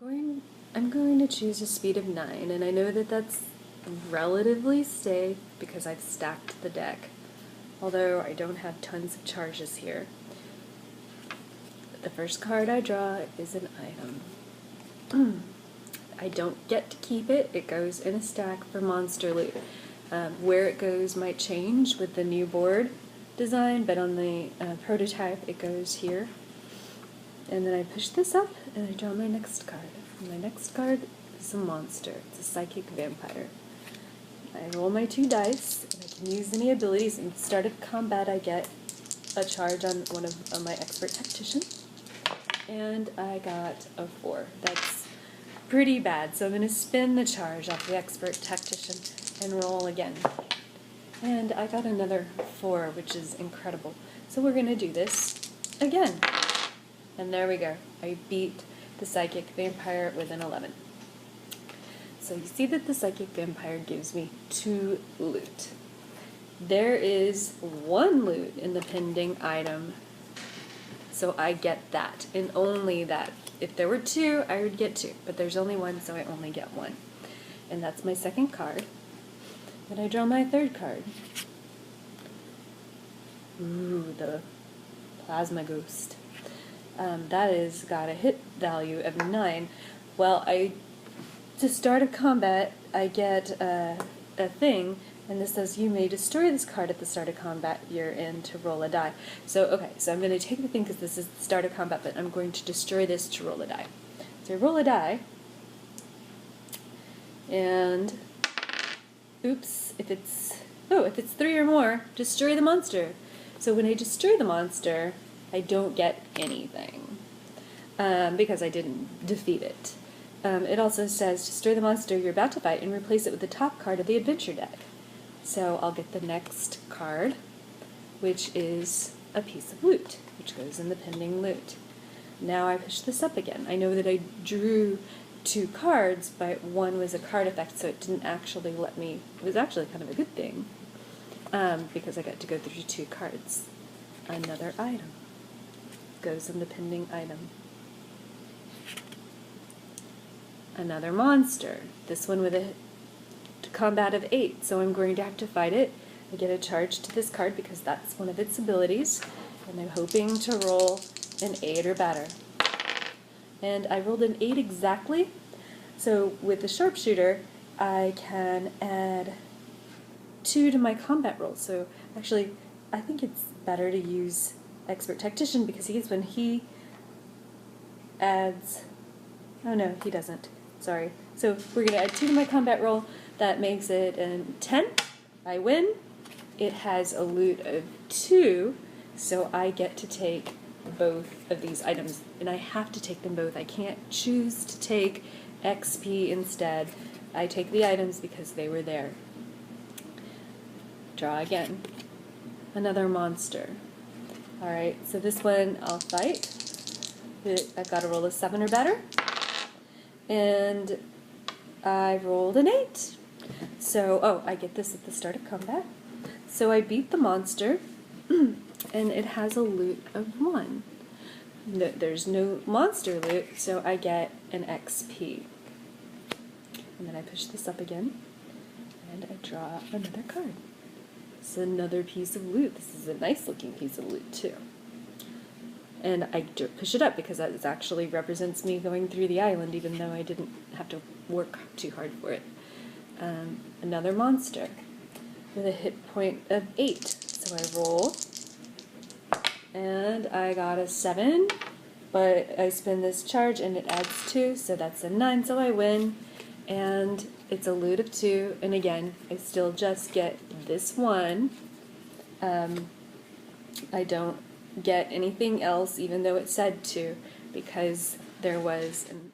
I'm going to choose a speed of 9, and I know that that's relatively safe because I've stacked the deck, although I don't have tons of charges here. The first card I draw is an item. I don't get to keep it. It goes in a stack for monster loot. Where it goes might change with the new board design, but on the prototype it goes here. And then I push this up and I draw my next card. And my next card is a monster. It's a psychic vampire. I roll my 2 dice, and I can use any abilities. In the start of combat I get a charge on one of my expert tactician. And I got a 4. That's pretty bad, so I'm going to spin the charge off the expert tactician and roll again. And I got another 4, which is incredible. So we're going to do this again. And there we go. I beat the psychic vampire with an 11. So you see that the psychic vampire gives me 2 loot. There is 1 loot in the pending item, so I get that, and only that. If there were 2, I would get 2, but there's only 1, so I only get 1. And that's my second card. Then I draw my third card. Ooh, the Plasma Ghost. That has got a hit value of 9. Well, to start a combat, I get a thing, and this says you may destroy this card at the start of combat you're in to roll a die. So, okay, so I'm going to take the thing because this is the start of combat, but I'm going to destroy this to roll a die. So I roll a die, and oops, if it's 3 or more, destroy the monster. So when I destroy the monster, I don't get anything because I didn't defeat it. It also says destroy the monster you're about to fight and replace it with the top card of the adventure deck. So I'll get the next card, which is a piece of loot, which goes in the pending loot. Now I push this up again. I know that I drew 2 cards, but 1 was a card effect, so it didn't actually let me. It was actually kind of a good thing because I got to go through 2 cards. Another item goes in the pending item. Another monster, this one with a combat of 8, so I'm going to have to fight it. I get a charge to this card because that's one of its abilities, and I'm hoping to roll an 8 or better. And I rolled an 8 exactly, so with the sharpshooter I can add 2 to my combat roll. So actually I think it's better to use expert tactician because when he adds, oh no, he doesn't. Sorry. So we're going to add 2 to my combat roll. That makes it a 10. I win. It has a loot of 2, so I get to take both of these items. And I have to take them both. I can't choose to take XP instead. I take the items because they were there. Draw again. Another monster. Alright, so this one I'll fight. I've got to roll a 7 or better. And I rolled an 8. So, I get this at the start of combat. So I beat the monster, and it has a loot of 1. No, there's no monster loot, so I get an XP. And then I push this up again, and I draw another card. It's another piece of loot. This is a nice looking piece of loot too. And I push it up because that actually represents me going through the island, even though I didn't have to work too hard for it. Another monster with a hit point of 8. So I roll, and I got a 7, but I spin this charge and it adds 2, so that's a 9, so I win. And it's a loot of 2, and again, I still just get this 1. I don't get anything else, even though it said 2, because there was an